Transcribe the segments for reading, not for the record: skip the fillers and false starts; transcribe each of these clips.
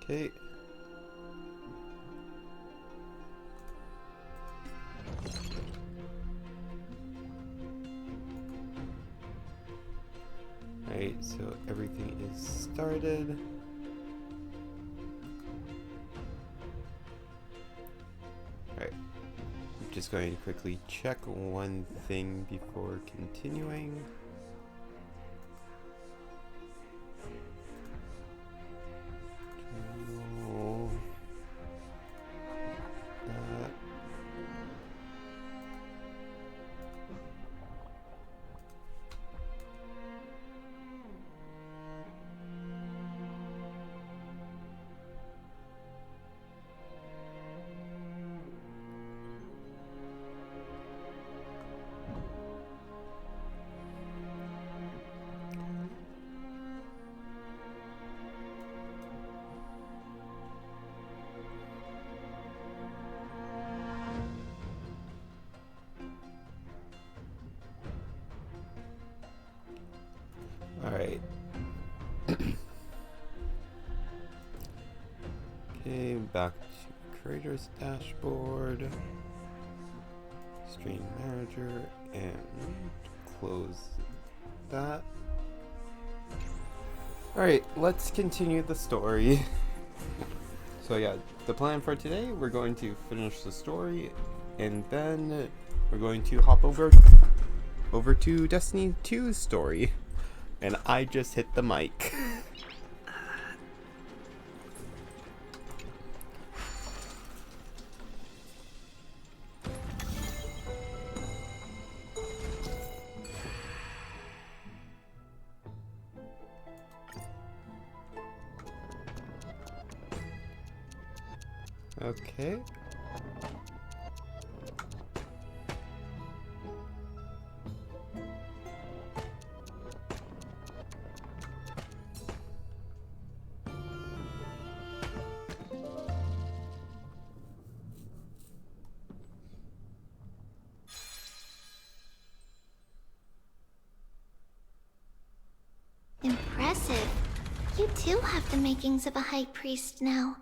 Okay. Alright, so everything is started. Alright, I'm just going to quickly check one thing before continuing. Alright. Okay, back to creator's dashboard. Stream manager, and close that. Alright, let's continue the story. So yeah, the plan for today, we're going to finish the story, and then we're going to hop over to Destiny 2's story. And I just hit the mic. Okay. Impressive. You too have the makings of a high priest now.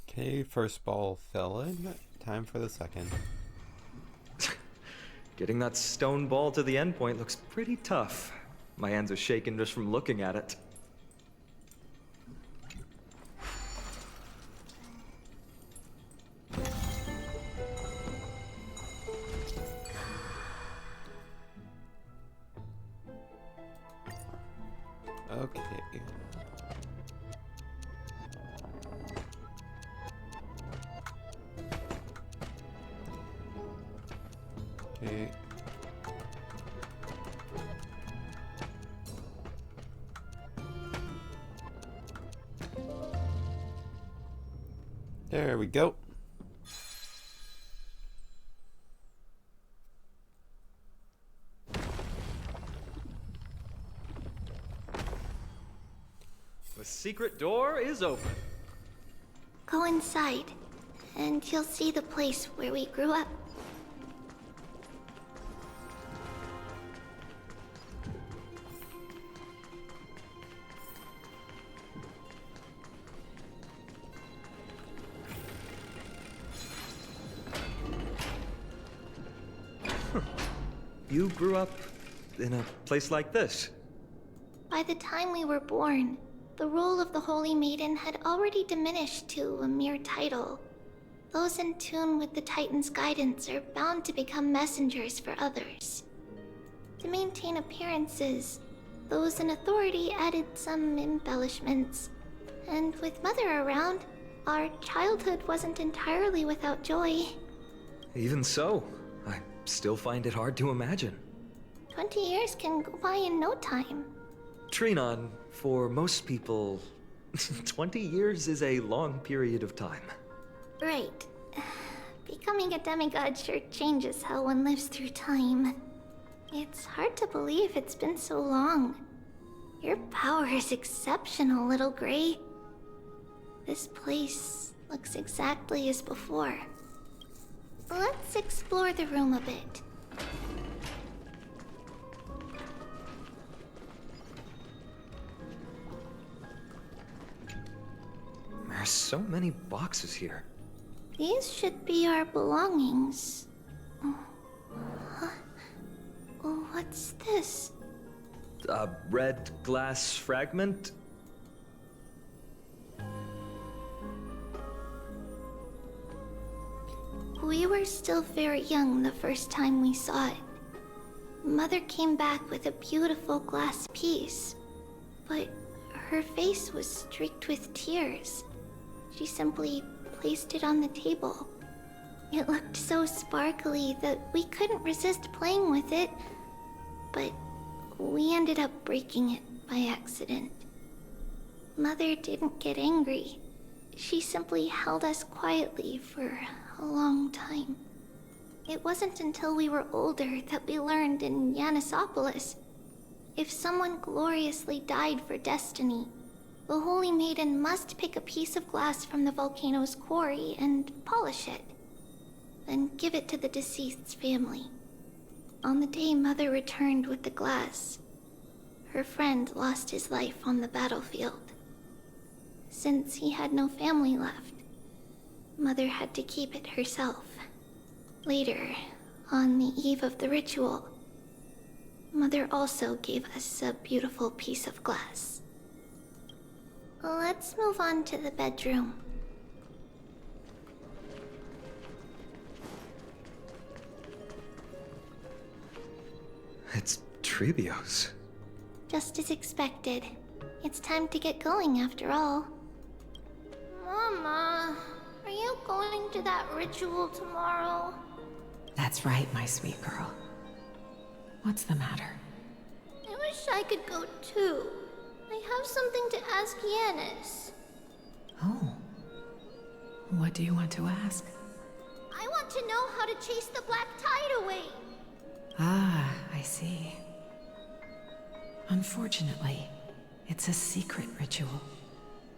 Okay, first ball fell in. Time for the second. Getting that stone ball to the endpoint looks pretty tough. My hands are shaking just from looking at it. Okay. Okay. There we go. The secret door is open. Go inside, and you'll see the place where we grew up. You grew up in a place like this? By the time we were born, the role of the Holy Maiden had already diminished to a mere title. Those in tune with the Titan's guidance are bound to become messengers for others. To maintain appearances, those in authority added some embellishments. And with Mother around, our childhood wasn't entirely without joy. Even so, I still find it hard to imagine. 20 years can go by in no time. Trinon, for most people, 20 years is a long period of time. Right. Becoming a demigod sure changes how one lives through time. It's hard to believe it's been so long. Your power is exceptional, Little Gray. This place looks exactly as before. Let's explore the room a bit. so many boxes here. These should be our belongings. Huh? What's this? A red glass fragment? We were still very young the first time we saw it. Mother came back with a beautiful glass piece, but her face was streaked with tears. She simply placed it on the table. It looked so sparkly that we couldn't resist playing with it, but we ended up breaking it by accident. Mother didn't get angry. She simply held us quietly for a long time. It wasn't until we were older that we learned in Yanisopolis, if someone gloriously died for destiny, the Holy Maiden must pick a piece of glass from the volcano's quarry and polish it, then give it to the deceased's family. On the day Mother returned with the glass, her friend lost his life on the battlefield. Since he had no family left, Mother had to keep it herself. Later, on the eve of the ritual, Mother also gave us a beautiful piece of glass. Let's move on to the bedroom. It's Trebios. Just as expected. It's time to get going after all. Mama, are you going to that ritual tomorrow? That's right, my sweet girl. What's the matter? I wish I could go too. I have something to ask Yanis. Oh. What do you want to ask? I want to know how to chase the black tide away. Ah, I see. Unfortunately, it's a secret ritual,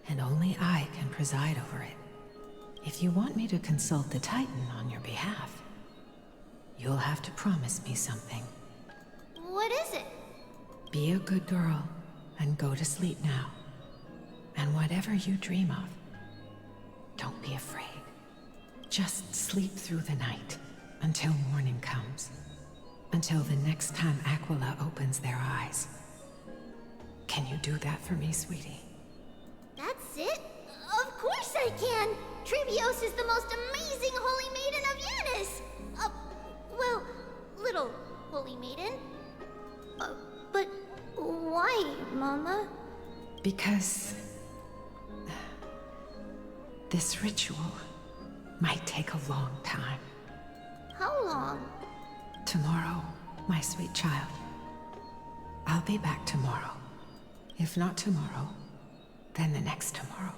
and only I can preside over it. If you want me to consult the Titan on your behalf, you'll have to promise me something. What is it? Be a good girl and go to sleep now. And whatever you dream of, don't be afraid. Just sleep through the night until morning comes. Until the next time Aquila opens their eyes. Can you do that for me, sweetie? That's it? Of course I can! Trebios is the most amazing Holy Maiden of Yanis! Well, little Holy Maiden. But why, Mama? Because this ritual might take a long time. How long? Tomorrow, my sweet child. I'll be back tomorrow. If not tomorrow, then the next tomorrow.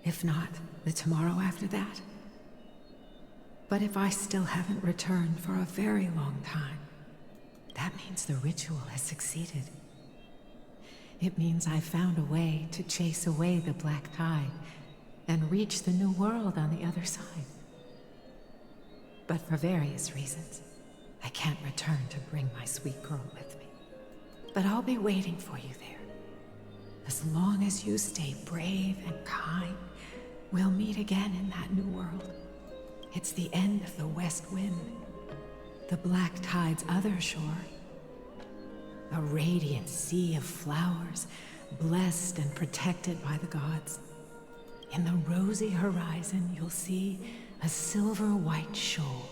If not, the tomorrow after that. But if I still haven't returned for a very long time, that means the ritual has succeeded. It means I've found a way to chase away the black tide and reach the new world on the other side. But for various reasons, I can't return to bring my sweet girl with me. But I'll be waiting for you there. As long as you stay brave and kind, we'll meet again in that new world. It's the end of the west wind, the black tide's other shore. A radiant sea of flowers, blessed and protected by the gods. In the rosy horizon, you'll see a silver-white shoal.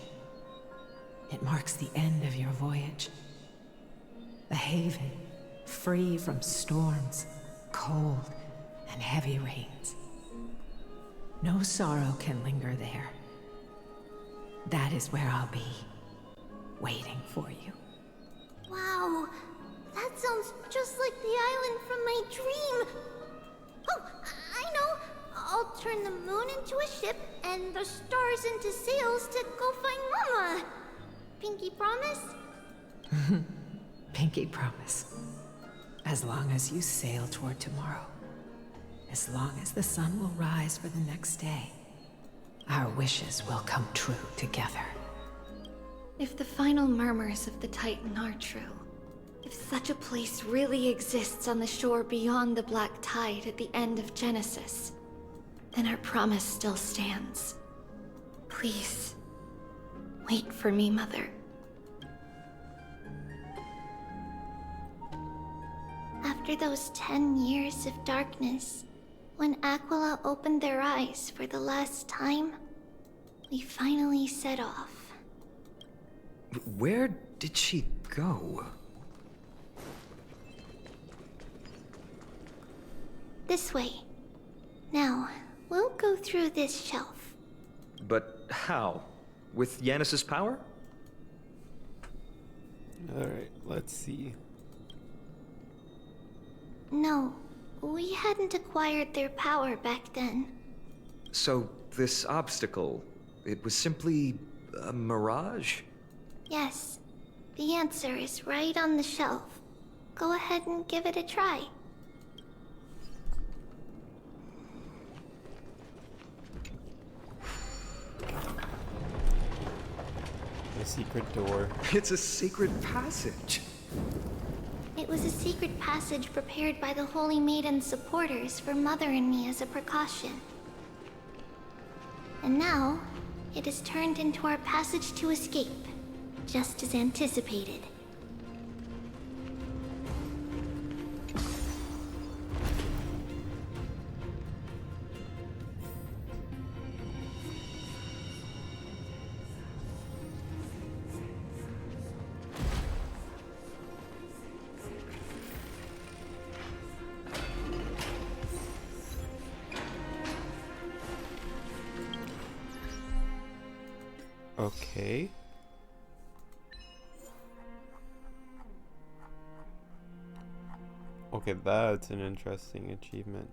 It marks the end of your voyage. A haven, free from storms, cold, and heavy rains. No sorrow can linger there. That is where I'll be, waiting for you. Wow, that sounds just like the island from my dream. Oh, I know. I'll turn the moon into a ship and the stars into sails to go find Mama. Pinky promise? Pinky promise. As long as you sail toward tomorrow. As long as the sun will rise for the next day. Our wishes will come true together. If the final murmurs of the Titan are true, if such a place really exists on the shore beyond the black tide at the end of Genesis, then our promise still stands. Please, wait for me, Mother. After those 10 years of darkness, when Aquila opened their eyes for the last time, we finally set off. Where did she go? This way. Now, we'll go through this shelf. But how? With Yanis's power? Alright, let's see. No, we hadn't acquired their power back then. So, this obstacle, it was simply a mirage? Yes, the answer is right on the shelf. Go ahead and give it a try. The secret door. It's a secret passage. It was a secret passage prepared by the Holy Maiden's supporters for Mother and me as a precaution. And now, it has turned into our passage to escape, just as anticipated. Okay. Okay, that's an interesting achievement.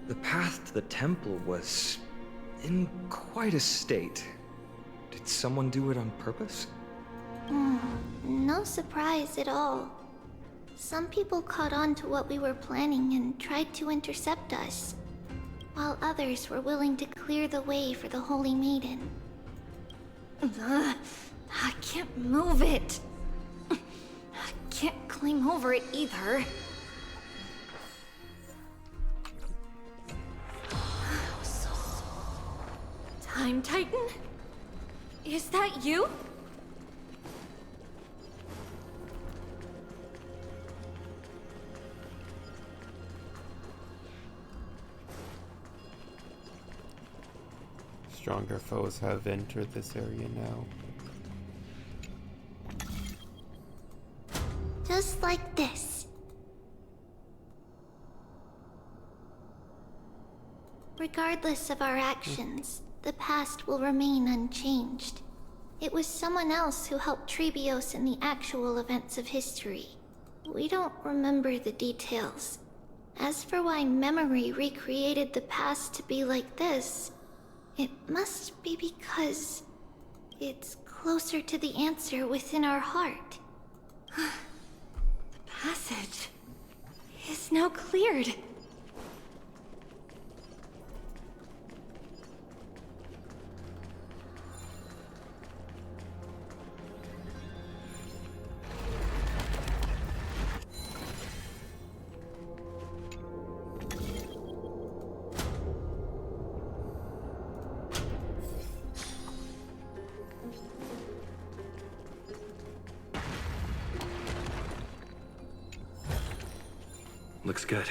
The path to the temple was in quite a state. Did someone do it on purpose? No surprise at all. Some people caught on to what we were planning and tried to intercept us, while others were willing to clear the way for the Holy Maiden. I can't move it. I can't climb over it either. Time Titan? Is that you? Stronger foes have entered this area now. Just like this. Regardless of our actions, the past will remain unchanged. It was someone else who helped Trebios in the actual events of history. We don't remember the details. As for why memory recreated the past to be like this, it must be because it's closer to the answer within our heart. The passage is now cleared. Looks good.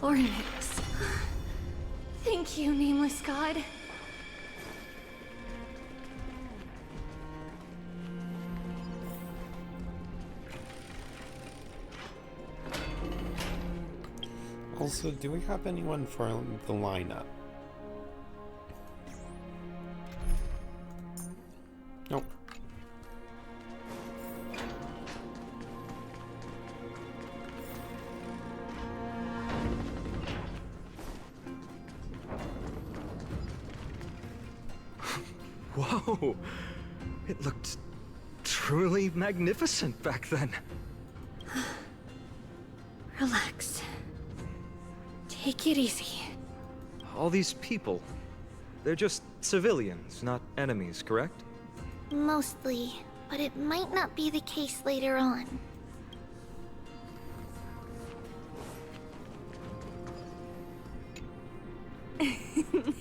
Ornaments. Thank you, nameless god. Also, do we have anyone from the lineup? Nope. Whoa! It looked truly magnificent back then. Relax. Take it easy. All these people, they're just civilians, not enemies, correct? Mostly, but it might not be the case later on.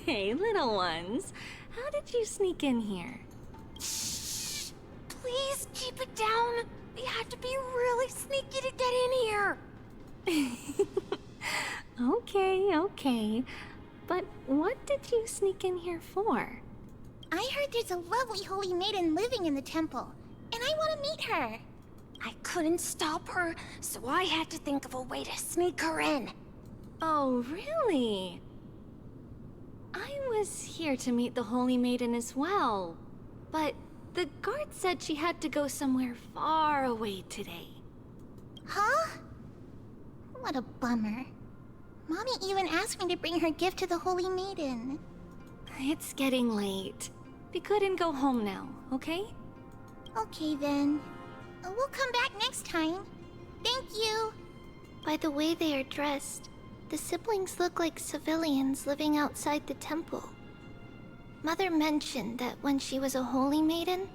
Hey, little ones. How did you sneak in here? Shh! Please keep it down. We have to be really sneaky to get in here. Okay. But what did you sneak in here for? I heard there's a lovely holy maiden living in the temple, and I want to meet her. I couldn't stop her, so I had to think of a way to sneak her in. Oh, really? I was here to meet the Holy Maiden as well, but the guard said she had to go somewhere far away today. Huh? What a bummer. Mommy even asked me to bring her gift to the holy maiden. It's getting late. Be good and go home now, okay? Okay then. We'll come back next time. Thank you. By the way they are dressed, the siblings look like civilians living outside the temple. Mother mentioned that when she was a holy maiden,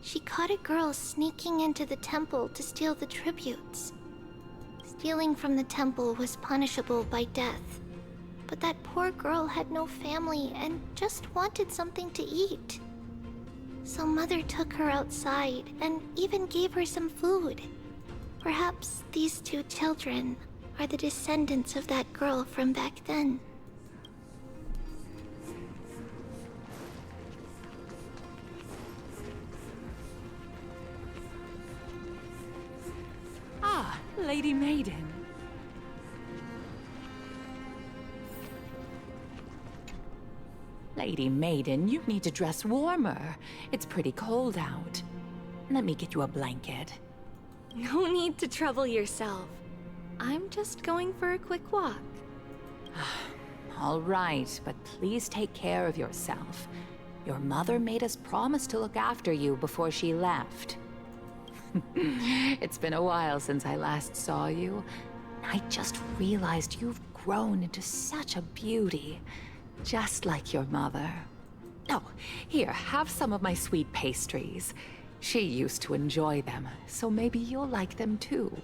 she caught a girl sneaking into the temple to steal the tributes. Stealing from the temple was punishable by death, but that poor girl had no family and just wanted something to eat. So Mother took her outside and even gave her some food. Perhaps these two children are the descendants of that girl from back then. Ah, Lady Maiden. Lady Maiden, you need to dress warmer. It's pretty cold out. Let me get you a blanket. No need to trouble yourself. I'm just going for a quick walk. All right, but please take care of yourself. Your mother made us promise to look after you before she left. It's been a while since I last saw you. I just realized you've grown into such a beauty, just like your mother. Oh, here, have some of my sweet pastries. She used to enjoy them, so maybe you'll like them too.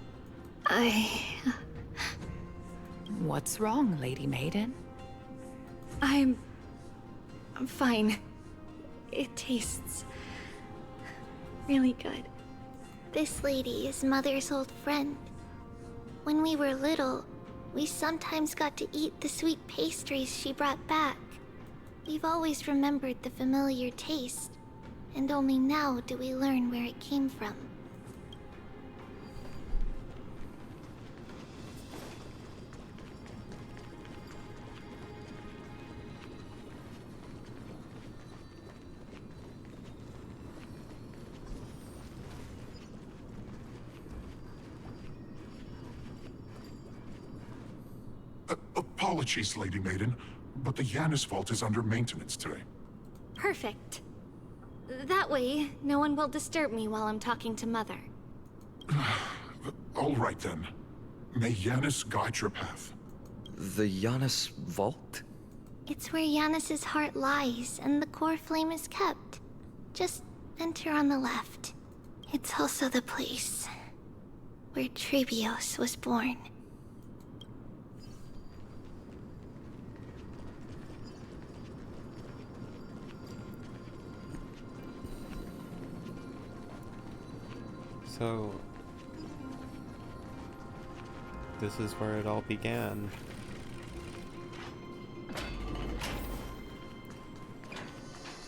What's wrong, Lady Maiden? I'm fine. It tastes really good. This lady is Mother's old friend. When we were little, we sometimes got to eat the sweet pastries she brought back. We've always remembered the familiar taste, and only now do we learn where it came from. Apologies, Lady Maiden, but the Yanis vault is under maintenance today. Perfect. That way, no one will disturb me while I'm talking to Mother. All right then. May Yanis guide your path. The Yanis Vault? It's where Yanis's heart lies and the core flame is kept. Just enter on the left. It's also the place where Trebios was born. So, this is where it all began.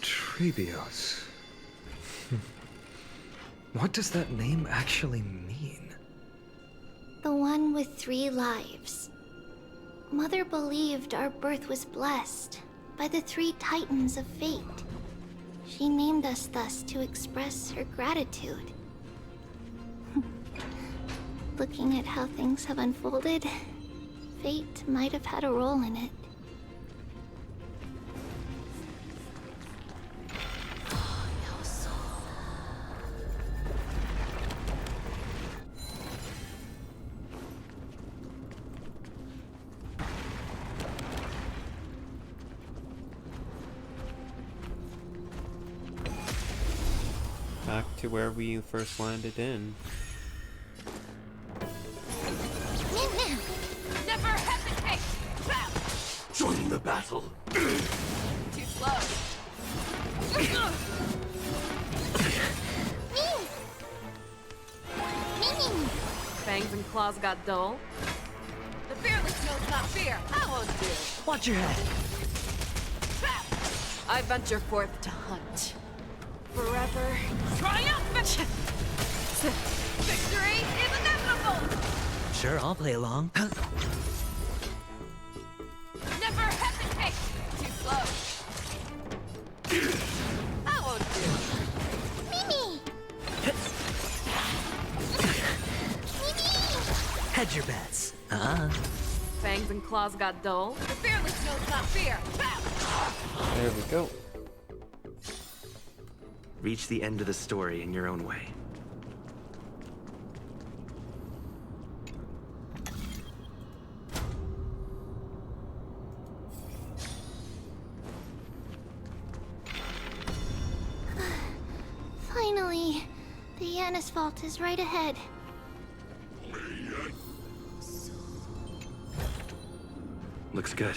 Trebios. What does that name actually mean? The one with 3 lives. Mother believed our birth was blessed by the 3 titans of fate. She named us thus to express her gratitude. Looking at how things have unfolded, fate might have had a role in it. Back to where we first landed in. Never hesitate! Join the battle. Too slow. Fangs and claws got dull. The fearless knows not fear. I won't do. Watch your head. I venture forth to hunt. Forever triumphant! Victory is inevitable! Sure, I'll play along. Never hesitate! Too slow. I won't do. Mimi! Hedge your bets. Fangs and claws got dull. The fearless knows not fear. There we go. Reach the end of the story in your own way. Finally, the Yanis Vault is right ahead. Looks good.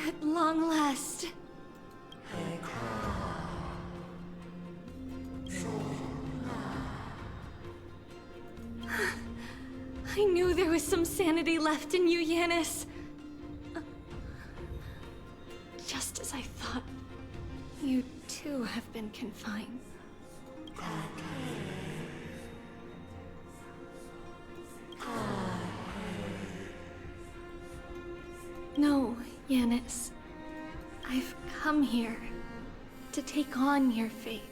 At long last. I knew there was some sanity left in you, Yanis. Just as I thought, you too have been confined. No, Yanis. I've come here to take on your fate.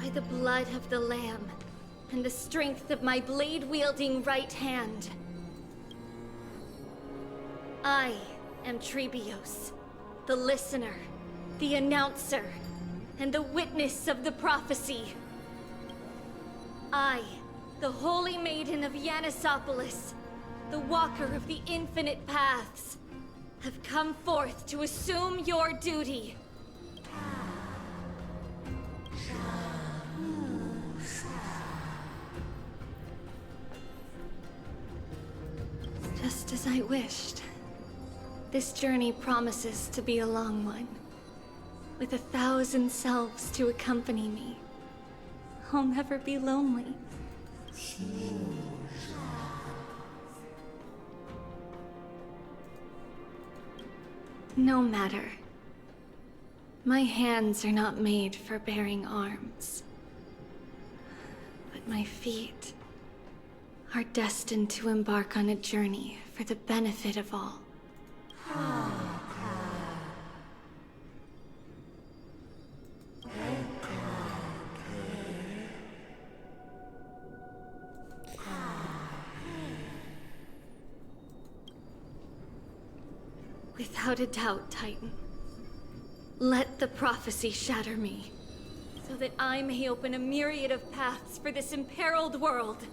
By the blood of the Lamb and the strength of my blade-wielding right hand, I am Trebios, the listener, the announcer, and the witness of the prophecy. I, the Holy Maiden of Yanisopolis, the Walker of the Infinite Paths, have come forth to assume your duty. Just as I wished. This journey promises to be a long one, with 1,000 selves to accompany me. I'll never be lonely. No matter. My hands are not made for bearing arms. But my feet are destined to embark on a journey for the benefit of all. Without a doubt, Titan. Let the prophecy shatter me, so that I may open a myriad of paths for this imperiled world.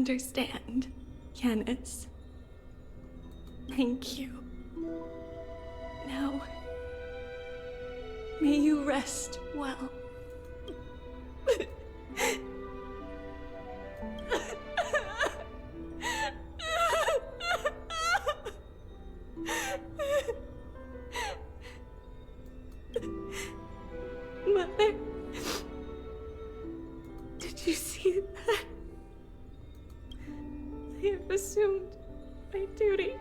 understand, Yanis. Thank you. Now, may you rest well. Mother, did you see that? I have assumed my duty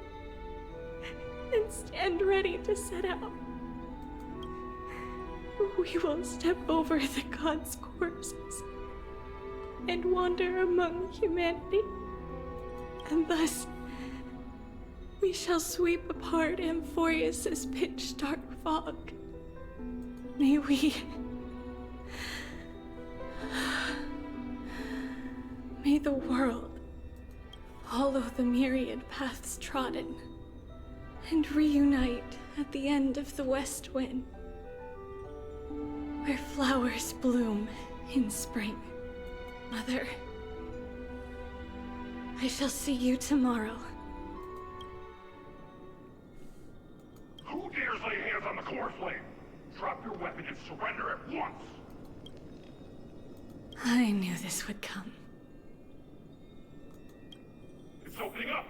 and stand ready to set out. We will step over the gods' corpses and wander among humanity, and thus we shall sweep apart Amphorius's pitch-dark fog. May the world follow the myriad paths trodden and reunite at the end of the West Wind, where flowers bloom in spring. Mother, I shall see you tomorrow. Who dares lay hands on the core flame? Drop your weapon and surrender at once! I knew this would come. It's opening up!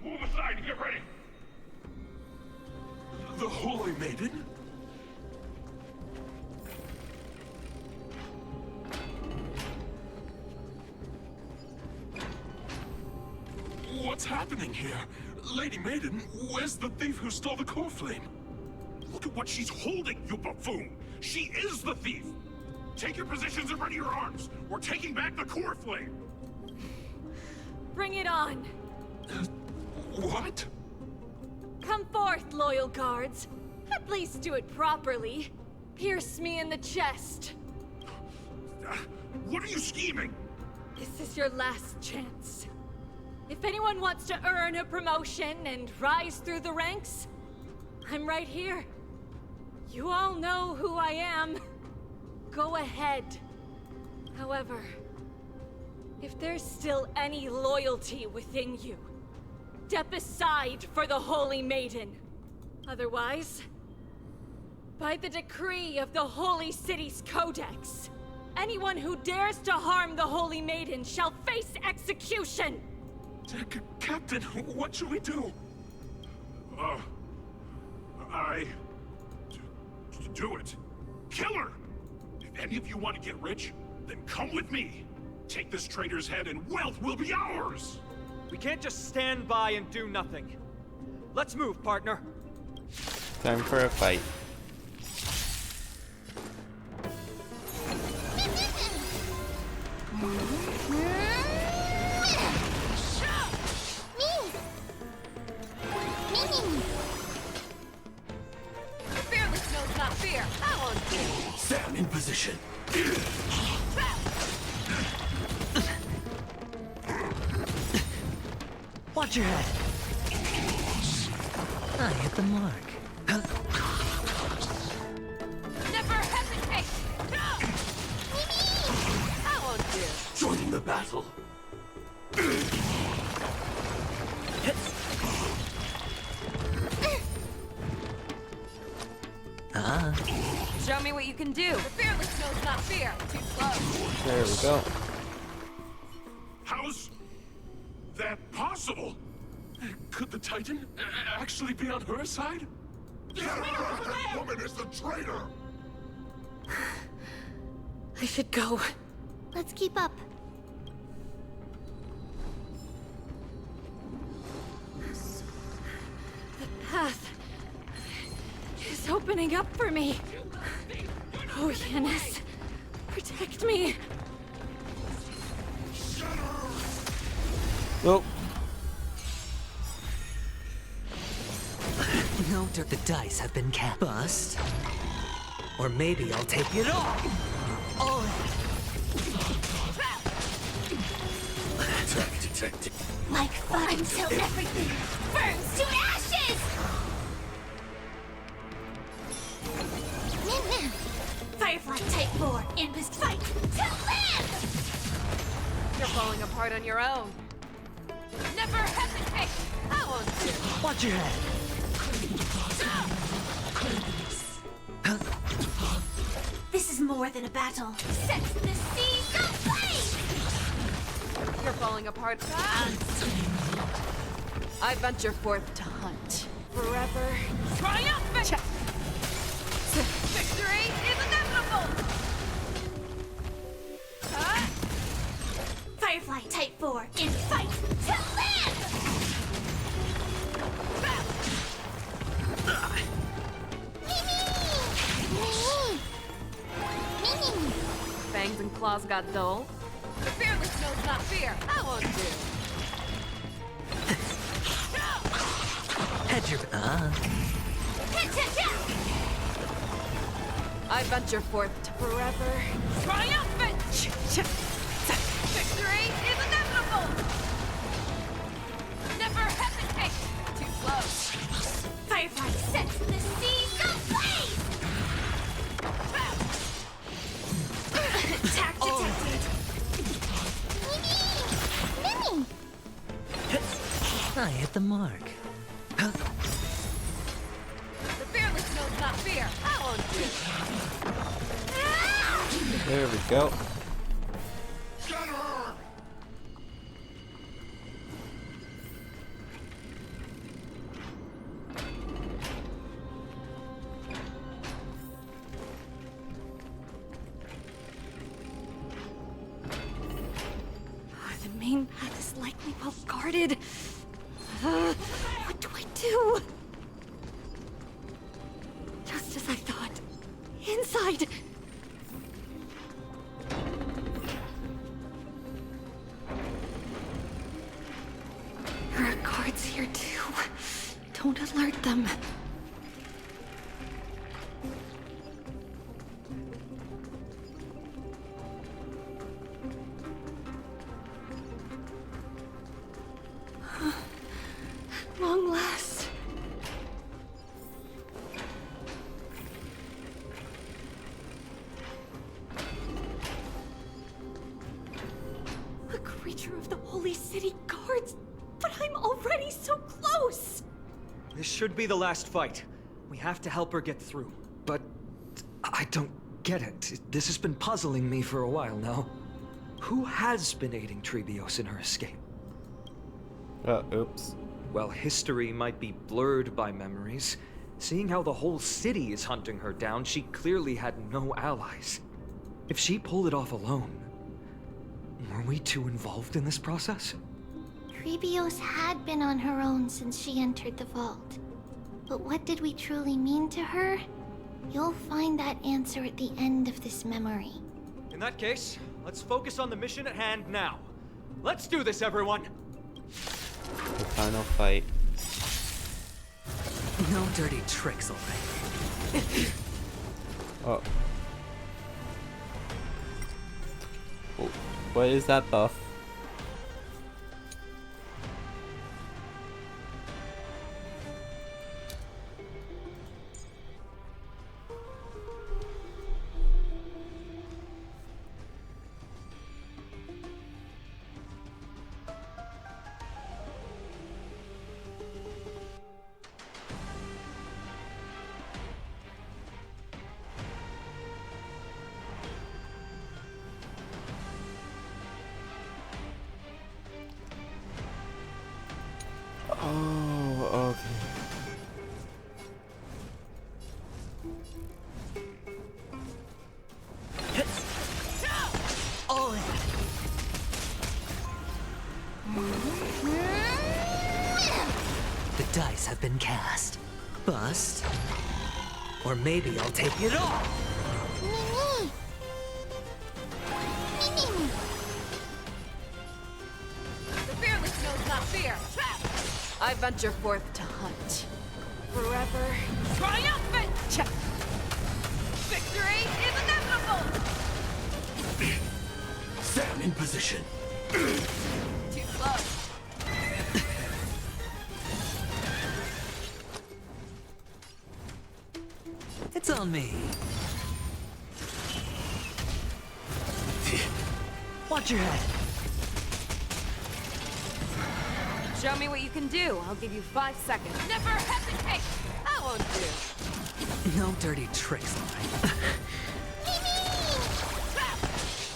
Move aside and get ready! The Holy Maiden? What's happening here? Lady Maiden, where's the thief who stole the core flame? Look at what she's holding, you buffoon! She is the thief! Take your positions and ready your arms! We're taking back the core flame! Bring it on! What? Come forth, loyal guards. At least do it properly. Pierce me in the chest. What are you scheming? This is your last chance. If anyone wants to earn a promotion and rise through the ranks, I'm right here. You all know who I am. Go ahead. However, if there's still any loyalty within you, step aside for the Holy Maiden. Otherwise, by the decree of the Holy City's Codex, anyone who dares to harm the Holy Maiden shall face execution! Captain, what should we do? Do it. Kill her! If any of you want to get rich, then come with me. Take this traitor's head and wealth will be ours! We can't just stand by and do nothing. Let's move, partner. Time for a fight. Fearless knows not fear. How on you? Stand in position. Watch your head. I hit the mark. Never hesitate. How on you? Join the battle. Show me what you can do. The fearless knows not fear. Too slow. There we go. How's that possible? Could the Titan actually be on her side? That woman is the traitor! I should go. Let's keep up. The path is opening up for me. Oh, Yanis, protect me. Oh, No, the dice have been cast. Bust. Or maybe I'll take it all. All in. Like fun until everything burns to ashes! Firefly type 4 in this fight to live! You're falling apart on your own. Never hesitate! I won't do. Watch your head. This is more than a battle. Set the seas aflame! You're falling apart fast. I venture forth to hunt. Forever triumphant! Victory is inevitable! Firefly Type 4 in fight to live! Fangs and claws got dull. The fearless knows not fear. I won't do. Head your... I venture forth to forever triumphant! Victory is inevitable! Never hesitate! Too close. Firefly sets the seas ablaze! Attack detected! Mimi! I hit the mark. The fearless knows not fear. I won't do. There we go. The main path is likely well guarded. What do I do? Just as I thought. Inside! There are guards here too. Don't alert them. At long last. A creature of the Holy City Guards, but I'm already so close! This should be the last fight. We have to help her get through. But I don't get it. This has been puzzling me for a while now. Who has been aiding Trebios in her escape? Oops. Well, history might be blurred by memories. Seeing how the whole city is hunting her down, she clearly had no allies. If she pulled it off alone, were we too involved in this process? Trebios had been on her own since she entered the vault. But what did we truly mean to her? You'll find that answer at the end of this memory. In that case, let's focus on the mission at hand now. Let's do this, everyone! The final fight. No dirty tricks, alright? Oh. Oh. What is that buff? Oh, okay. All in. The dice have been cast. Bust. Or maybe I'll take it all. Mimi! Mimi! The fearless knows not fear. I venture forth to hunt. Forever triumphant! Victory is inevitable! Sam in position. Too close. It's on me. Watch your head. Show me what you can do. I'll give you 5 seconds. Never hesitate! That won't do. No dirty tricks, alright?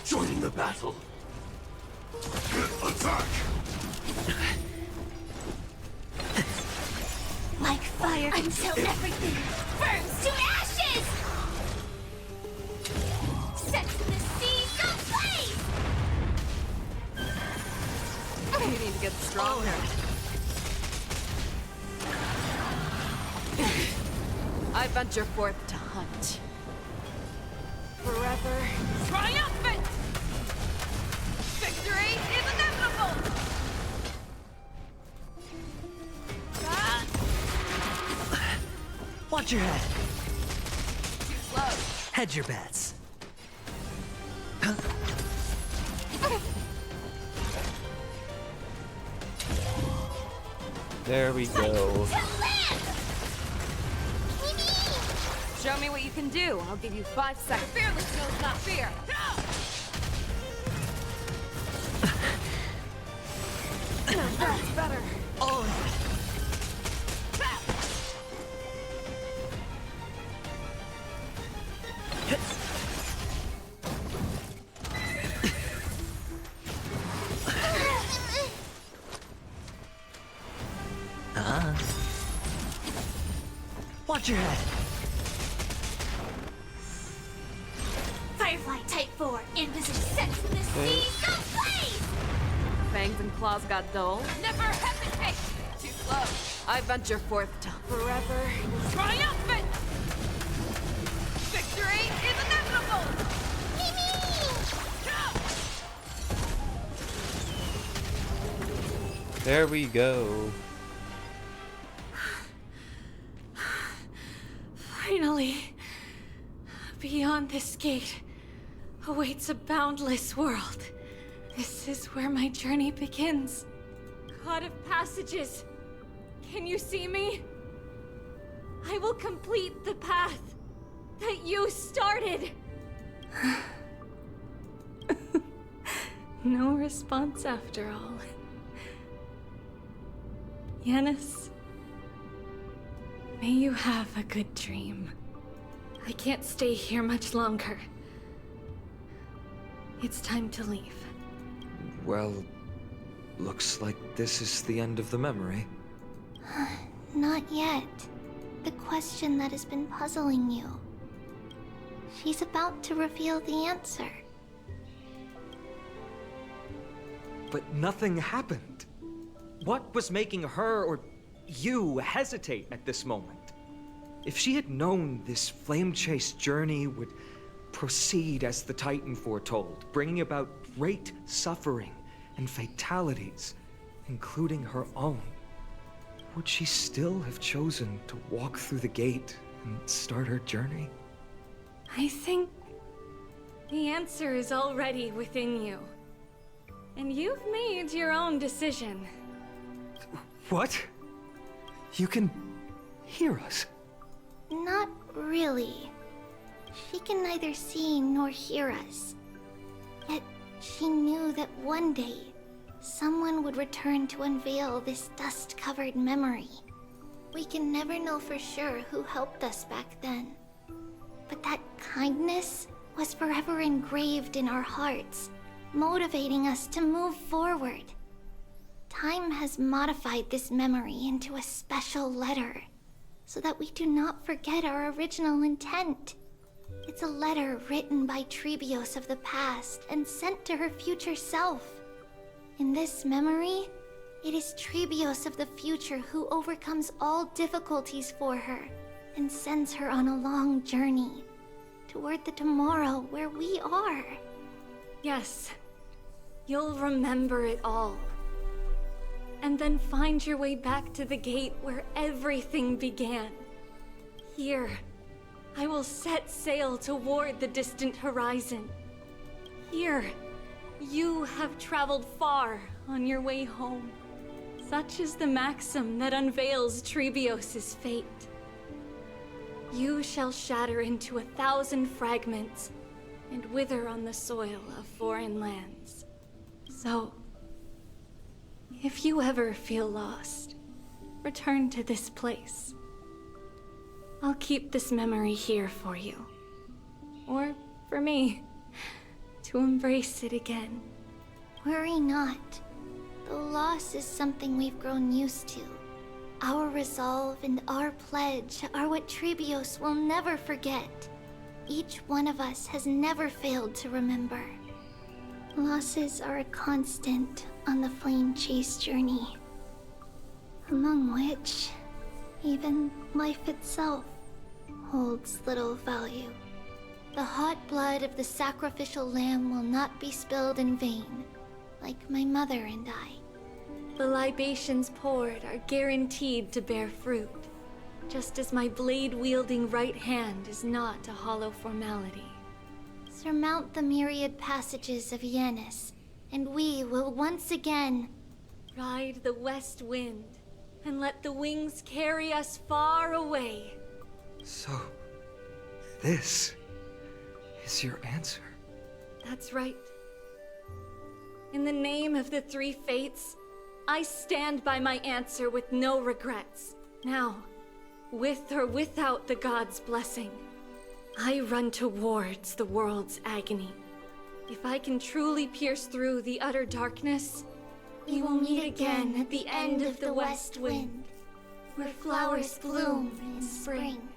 Joining the battle. Attack! Like fire until everything burns to ashes! Set the seas ablaze! You need to get stronger. I venture forth to hunt. Forever triumphant! Victory is inevitable! Watch your head. Too slow. Hedge your bets. There we go. Show me what you can do. I'll give you 5 seconds. Fearless knows not fear. That's better. Oh. Watch your head. Firefly Type 4 in position. Set the seas ablaze! Fangs and claws got dull. Never hesitate! Too slow. I venture forth to forever triumphant! Victory is inevitable! There we go. Finally, beyond this gate awaits a boundless world. This is where my journey begins. God of passages, can you see me? I will complete the path that you started. No response after all. Yanis, may you have a good dream. I can't stay here much longer. It's time to leave. Well, looks like this is the end of the memory. Not yet. The question that has been puzzling you. She's about to reveal the answer. But nothing happened. What was making her or you hesitate at this moment? If she had known this flame chase journey would proceed as the Titan foretold, bringing about great suffering and fatalities, including her own, would she still have chosen to walk through the gate and start her journey? I think the answer is already within you. And you've made your own decision. What? You can hear us? Not really. She can neither see nor hear us. Yet she knew that one day, someone would return to unveil this dust-covered memory. We can never know for sure who helped us back then. But that kindness was forever engraved in our hearts, motivating us to move forward. Time has modified this memory into a special letter, so that we do not forget our original intent. It's a letter written by Trebios of the past and sent to her future self. In this memory, it is Trebios of the future who overcomes all difficulties for her and sends her on a long journey toward the tomorrow where we are. Yes, you'll remember it all. And then find your way back to the gate where everything began. Here, I will set sail toward the distant horizon. Here, you have traveled far on your way home. Such is the maxim that unveils Trebios' fate. You shall shatter into 1,000 fragments and wither on the soil of foreign lands. So, If you ever feel lost, return to this place. I'll keep this memory here for you. Or for me, to embrace it again. Worry not. The loss is something we've grown used to. Our resolve and our pledge are what Trebios will never forget. Each one of us has never failed to remember. Losses are a constant on the flame chase journey, among which even life itself holds little value. The hot blood of the sacrificial lamb will not be spilled in vain, like my mother and I. The libations poured are guaranteed to bear fruit, just as my blade-wielding right hand is not a hollow formality. Surmount the myriad passages of Yanis, and we will once again ride the west wind and let the wings carry us far away. So, this is your answer? That's right. In the name of the three fates, I stand by my answer with no regrets. Now, with or without the gods' blessing, I run towards the world's agony. If I can truly pierce through the utter darkness, we will meet again at the end of the west wind, where flowers bloom in spring.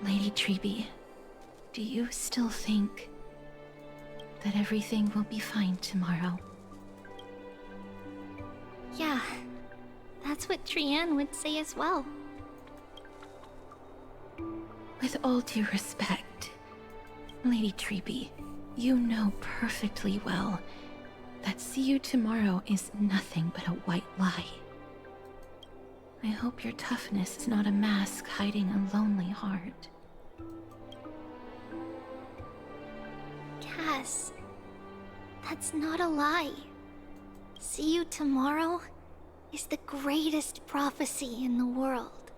Lady Treeby, do you still think that everything will be fine tomorrow? Yeah, that's what Trianne would say as well. With all due respect, Lady Treeby, you know perfectly well that see you tomorrow is nothing but a white lie. I hope your toughness is not a mask hiding a lonely heart. Cass, that's not a lie. See you tomorrow is the greatest prophecy in the world.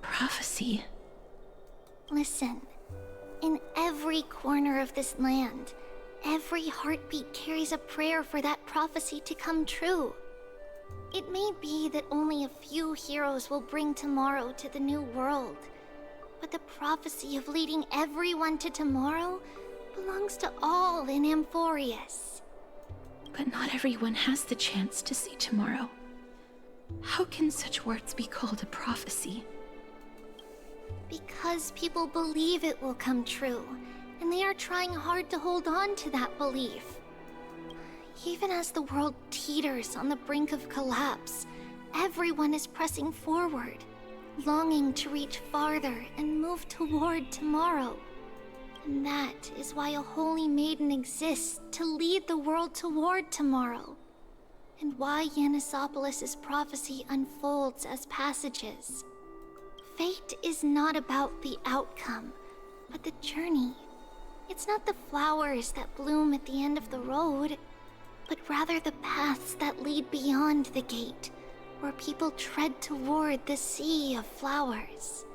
Prophecy? Listen, in every corner of this land, every heartbeat carries a prayer for that prophecy to come true. It may be that only a few heroes will bring tomorrow to the new world, but the prophecy of leading everyone to tomorrow belongs to all in Amphorius. But not everyone has the chance to see tomorrow. How can such words be called a prophecy? Because people believe it will come true, and they are trying hard to hold on to that belief. Even as the world teeters on the brink of collapse, everyone is pressing forward, longing to reach farther and move toward tomorrow. And that is why a holy maiden exists to lead the world toward tomorrow, and why Yanisopolis' prophecy unfolds as passages. Fate is not about the outcome, but the journey. It's not the flowers that bloom at the end of the road, but rather the paths that lead beyond the gate, where people tread toward the sea of flowers.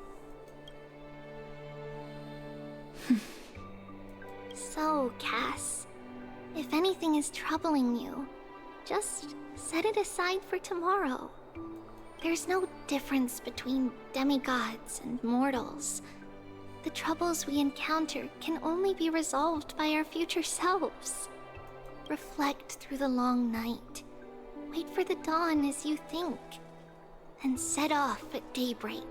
So, Cass, if anything is troubling you, just set it aside for tomorrow. There's no difference between demigods and mortals. The troubles we encounter can only be resolved by our future selves. Reflect through the long night. Wait for the dawn as you think. And set off at daybreak.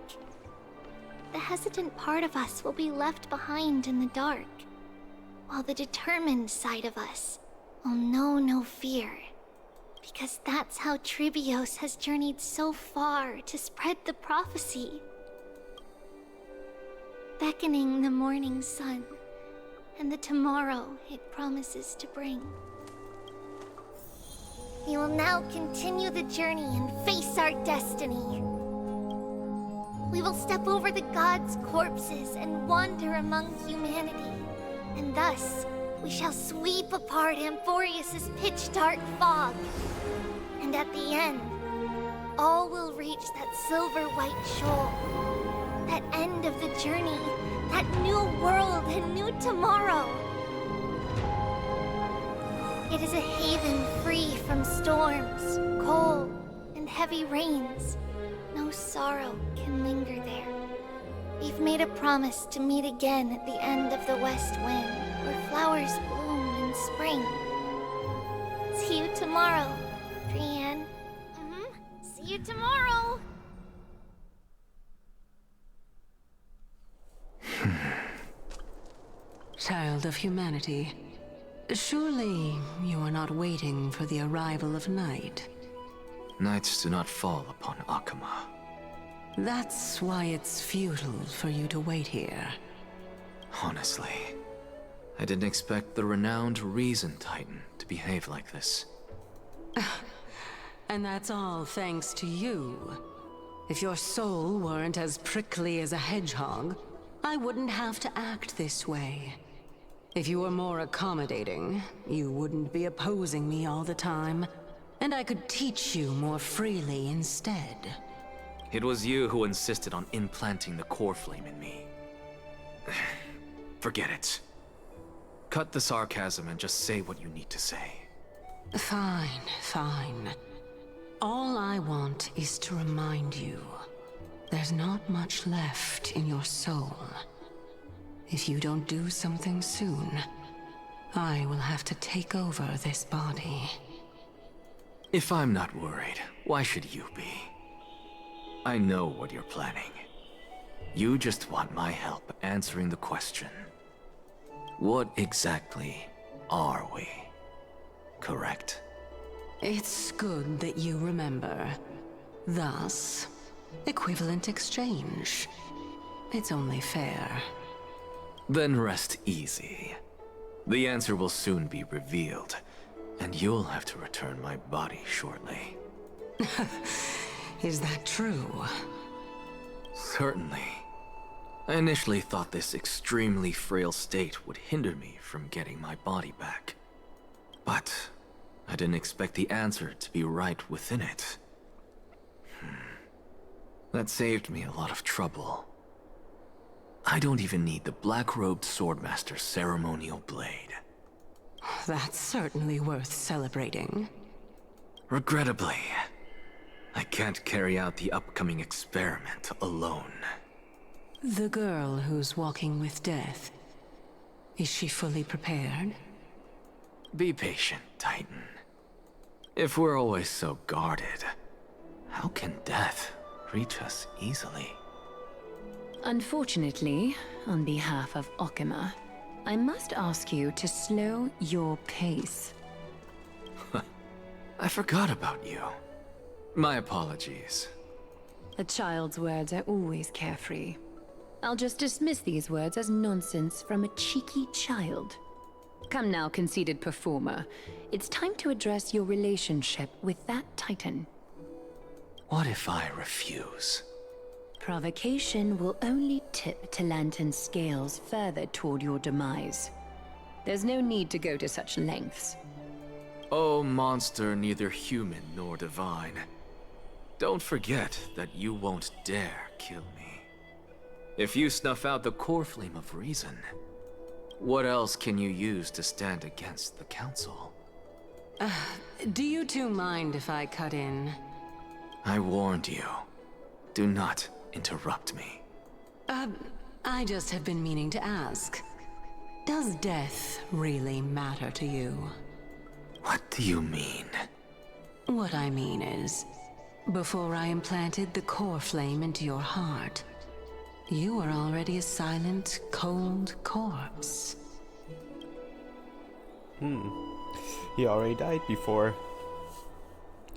The hesitant part of us will be left behind in the dark, while the determined side of us will know no fear. Because that's how Trebios has journeyed so far to spread the prophecy. beckoning the morning sun and the tomorrow it promises to bring. We will now continue the journey and face our destiny. We will step over the gods' corpses and wander among humanity, and thus we shall sweep apart Amphorius's pitch-dark fog. And at the end, all will reach that silver-white shoal. That end of the journey, that new world and new tomorrow. It is a haven free from storms, cold, and heavy rains. No sorrow can linger there. We've made a promise to meet again at the end of the west wind, where flowers bloom in spring. See you tomorrow, 3.1's. See you tomorrow! Child of humanity, surely you are not waiting for the arrival of night. Nights do not fall upon Akama. That's why it's futile for you to wait here. Honestly, I didn't expect the renowned Reason Titan to behave like this. And that's all thanks to you. If your soul weren't as prickly as a hedgehog, I wouldn't have to act this way. If you were more accommodating, you wouldn't be opposing me all the time, and I could teach you more freely instead. It was you who insisted on implanting the core flame in me. Forget it. Cut the sarcasm and just say what you need to say. Fine, fine. All I want is to remind you, there's not much left in your soul. If you don't do something soon, I will have to take over this body. If I'm not worried, why should you be? I know what you're planning. You just want my help answering the question. What exactly are we? Correct? It's good that you remember. Thus, equivalent exchange. It's only fair. Then rest easy. The answer will soon be revealed, and you'll have to return my body shortly. Is that true? Certainly. I initially thought this extremely frail state would hinder me from getting my body back. But I didn't expect the answer to be right within it. That saved me a lot of trouble. I don't even need the black-robed swordmaster's ceremonial blade. That's certainly worth celebrating. Regrettably, I can't carry out the upcoming experiment alone. The girl who's walking with death, is she fully prepared? Be patient, Titan. If we're always so guarded, how can death reach us easily? Unfortunately, on behalf of Okima, I must ask you to slow your pace. I forgot about you. My apologies. A child's words are always carefree. I'll just dismiss these words as nonsense from a cheeky child. Come now, conceited performer. It's time to address your relationship with that Titan. What if I refuse? Provocation will only tip Talantan's scales further toward your demise. There's no need to go to such lengths. Oh, monster neither human nor divine. Don't forget that you won't dare kill me. If you snuff out the core flame of reason, what else can you use to stand against the Council? Do you two mind if I cut in? I warned you. Do not interrupt me. I just have been meaning to ask. Does death really matter to you? What do you mean? What I mean is, before I implanted the core flame into your heart, you were already a silent, cold corpse. He already died before.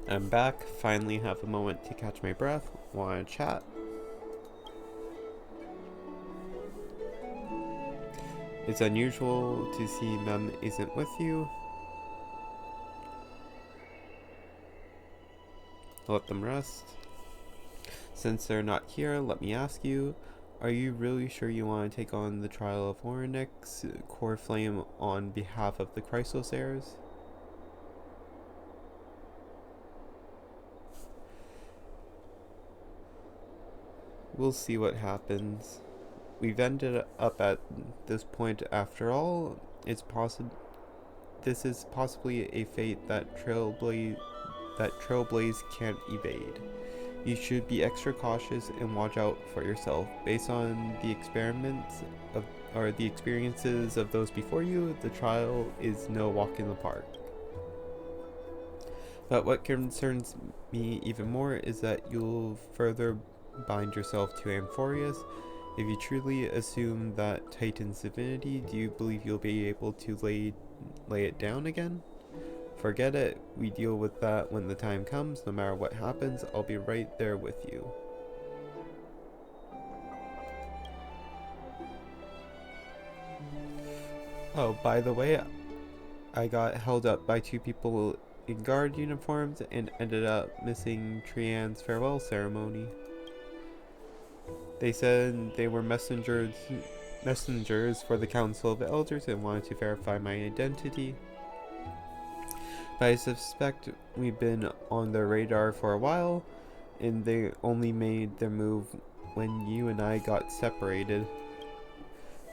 I'm back, finally have a moment to catch my breath, wanna chat. It's unusual to see Mem isn't with you. Let them rest. Since they're not here, let me ask you, are you really sure you want to take on the trial of Orynyx core flame on behalf of the Chrysos heirs? We'll see what happens. We've ended up at this point after all. This is possibly a fate that Trailblaze can't evade. You should be extra cautious and watch out for yourself. Based on the the experiences of those before you, the trial is no walk in the park. But what concerns me even more is that you'll further bind yourself to Amphorius. If you truly assume that Titan's divinity, do you believe you'll be able to lay it down again? Forget it. We deal with that when the time comes. No matter what happens, I'll be right there with you. Oh, by the way, I got held up by two people in guard uniforms and ended up missing Trian's farewell ceremony. They said they were messengers for the Council of Elders and wanted to verify my identity. But I suspect we've been on their radar for a while, and they only made their move when you and I got separated.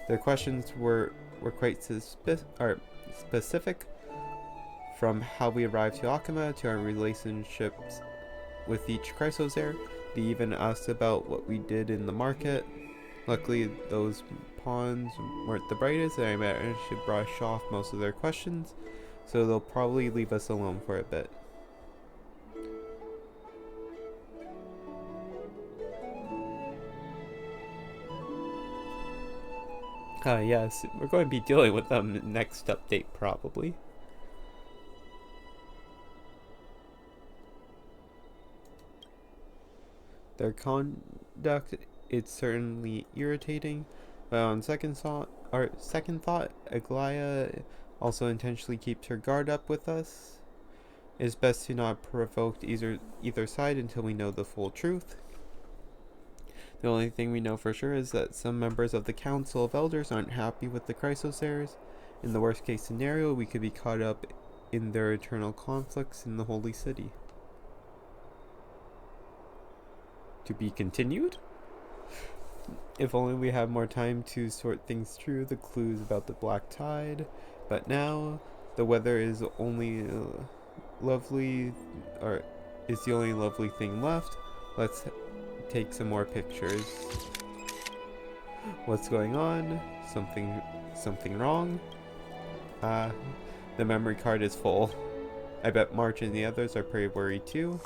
Their questions were quite specific, from how we arrived to Akama to our relationships with each Chrysos heir. They even asked about what we did in the market. Luckily, those pawns weren't the brightest, and I managed to brush off most of their questions, so they'll probably leave us alone for a bit. Yes, we're going to be dealing with them next update, probably. Their conduct is certainly irritating, but on second thought, Aglaia also intentionally keeps her guard up with us. It's best to not provoke either side until we know the full truth. The only thing we know for sure is that some members of the Council of Elders aren't happy with the Chrysos heirs. In the worst case scenario, we could be caught up in their eternal conflicts in the Holy City. To be continued? If only we had more time to sort things through the clues about the Black Tide. But now, the weather is only is the only lovely thing left. Let's take some more pictures. What's going on? Something wrong? The memory card is full. I bet March and the others are pretty worried too.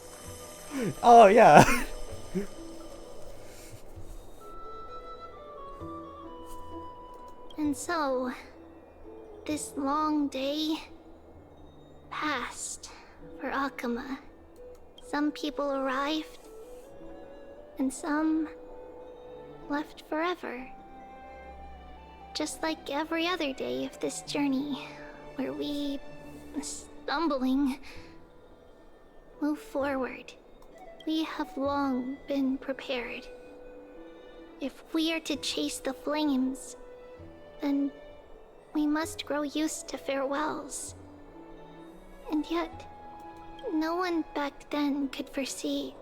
Oh yeah! And so, this long day passed for Akama. Some people arrived, and some left forever. Just like every other day of this journey, where we, stumbling, move forward. We have long been prepared. If we are to chase the flames, then we must grow used to farewells. And yet, no one back then could foresee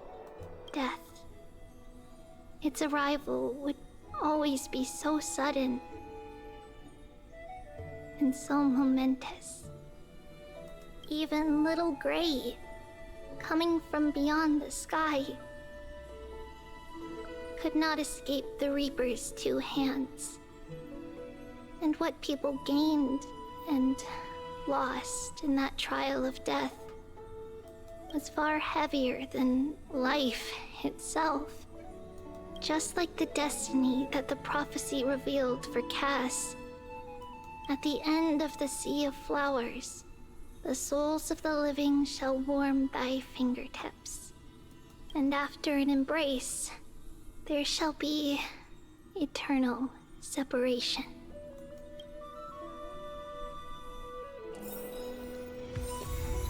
death. Its arrival would always be so sudden and so momentous. Even little Gray, coming from beyond the sky, could not escape the Reaper's two hands. And what people gained and lost in that trial of death was far heavier than life itself. Just like the destiny that the prophecy revealed for Cass. At the end of the Sea of Flowers, the souls of the living shall warm thy fingertips. And after an embrace, there shall be eternal separation.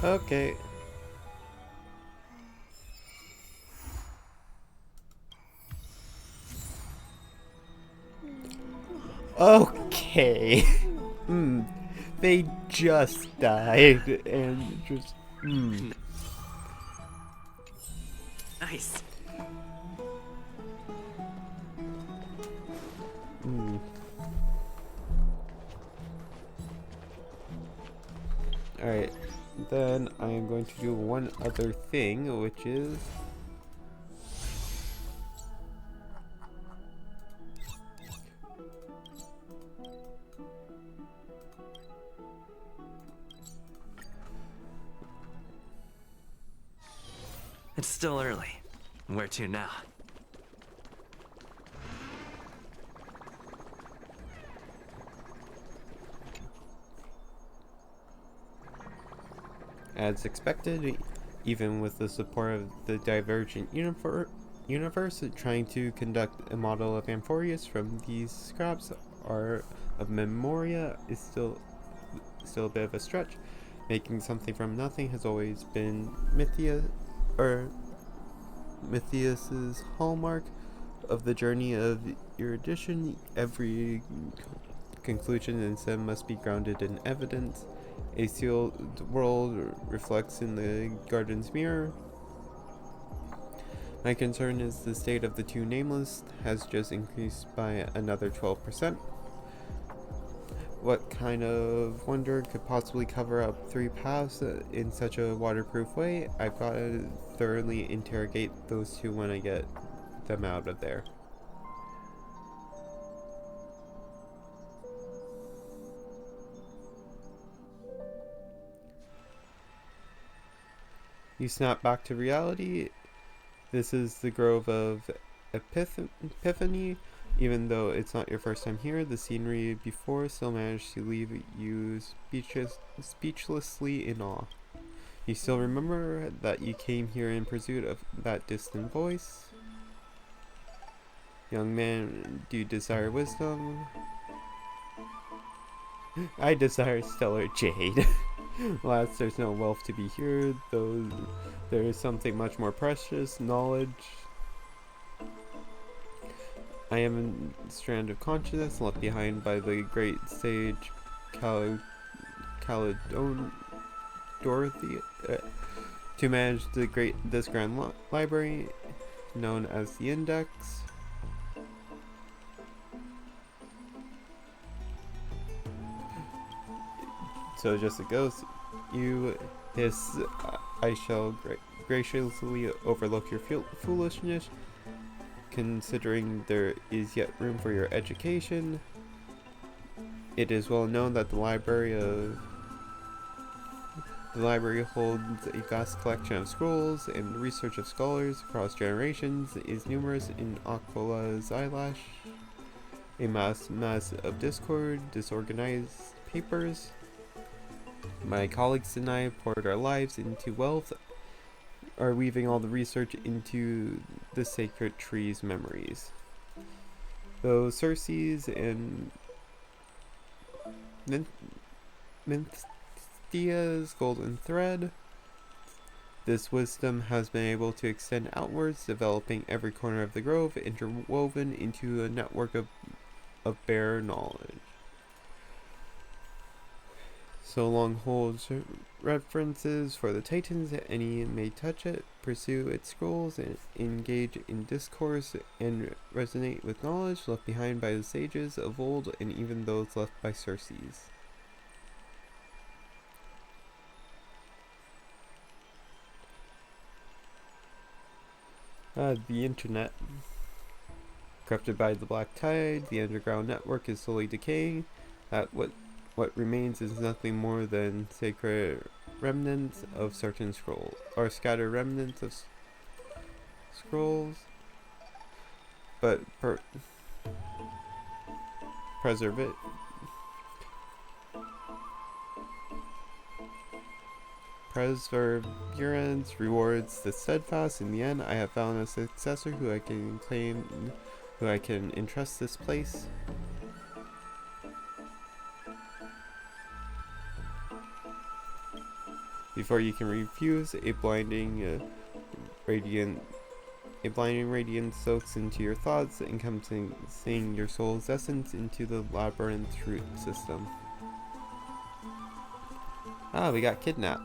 Okay. Okay. They just died and just Nice. Alright, then I am going to do one other thing, which is... It's still early. Where to now? As expected, even with the support of the Divergent universe, trying to conduct a model of Amphorius from these scraps of Memoria is still a bit of a stretch. Making something from nothing has always been Mythius's hallmark of the journey of erudition. Every conclusion in Sim must be grounded in evidence. A sealed world reflects in the garden's mirror. My concern is the state of the two nameless has just increased by another 12%. What kind of wonder could possibly cover up 3 paths in such a waterproof way? I've got to thoroughly interrogate those two when I get them out of there. You snap back to reality. This is the Grove of Epiphany. Even though it's not your first time here, the scenery before still managed to leave you speechlessly in awe. You still remember that you came here in pursuit of that distant voice? Young man, do you desire wisdom? I desire stellar jade. Alas, there's no wealth to be here, though there is something much more precious, knowledge. I am a strand of consciousness left behind by the great sage Caledon Dorothy to manage this grand library known as the Index. So just it goes, you hiss, I shall graciously overlook your foolishness, considering there is yet room for your education. It is well known that the library holds a vast collection of scrolls, and the research of scholars across generations is numerous in Aquala's eyelash. A mass of discord, disorganized papers. My colleagues and I poured our lives into wealth, are weaving all the research into the sacred tree's memories. Though Circe's and Minthea's golden thread, this wisdom has been able to extend outwards, developing every corner of the grove, interwoven into a network of bare knowledge. So long holds references for the Titans, any may touch it, pursue its scrolls, and engage in discourse, and resonate with knowledge left behind by the sages of old, and even those left by Circe's. The internet. Corrupted by the black tide, the underground network is slowly decaying. What remains is nothing more than sacred remnants of certain scrolls, or scattered remnants of scrolls, but perseverance rewards the steadfast. In the end, I have found a successor who I can entrust this place. Before you can refuse, a blinding radiance soaks into your thoughts, encompassing your soul's essence into the labyrinth root system. Ah, we got kidnapped.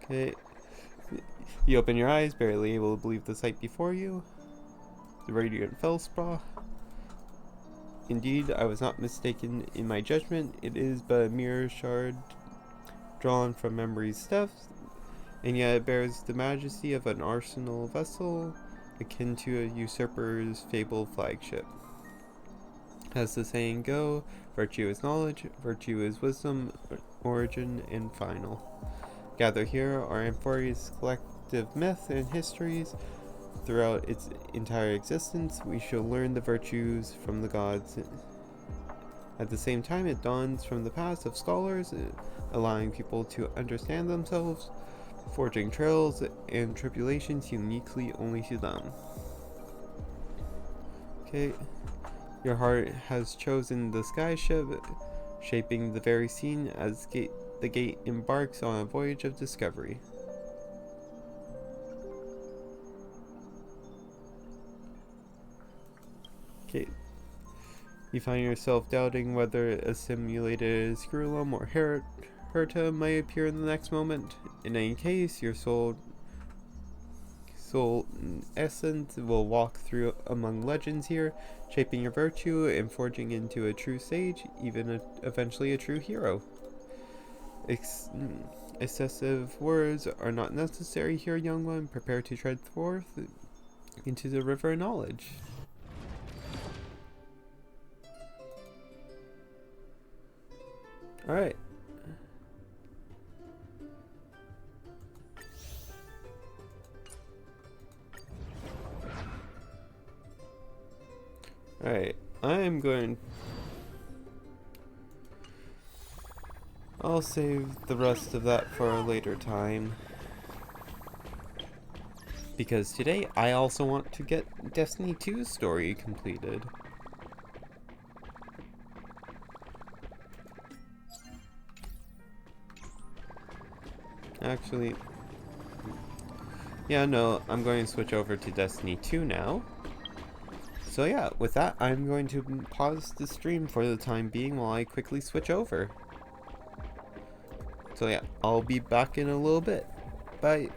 Okay. You open your eyes, barely able to believe the sight before you. The radiant feldspar. Indeed, I was not mistaken in my judgment. It is but a mere shard drawn from memory's depths, and yet it bears the majesty of an arsenal vessel, akin to a usurper's fabled flagship. As the saying go, virtue is knowledge, virtue is wisdom, origin, and final. Gathered here are Amphoria's collective myths and histories. Throughout its entire existence, we shall learn the virtues from the gods. At the same time, it dawns from the past of scholars, allowing people to understand themselves, forging trails and tribulations uniquely only to them. Okay, your heart has chosen the sky ship, shaping the very scene as the gate embarks on a voyage of discovery. Okay. You find yourself doubting whether a simulated Screwlum or Herta might appear in the next moment. In any case, your soul essence will walk through among legends here, shaping your virtue and forging into a true sage, even eventually a true hero. Excessive words are not necessary here, young one. Prepare to tread forth into the river of knowledge. Alright. Alright, I'll save the rest of that for a later time. Because today I also want to get Destiny 2's story completed. Actually, yeah, no, I'm going to switch over to Destiny 2 now. So yeah, with that, I'm going to pause the stream for the time being while I quickly switch over. So yeah, I'll be back in a little bit. Bye.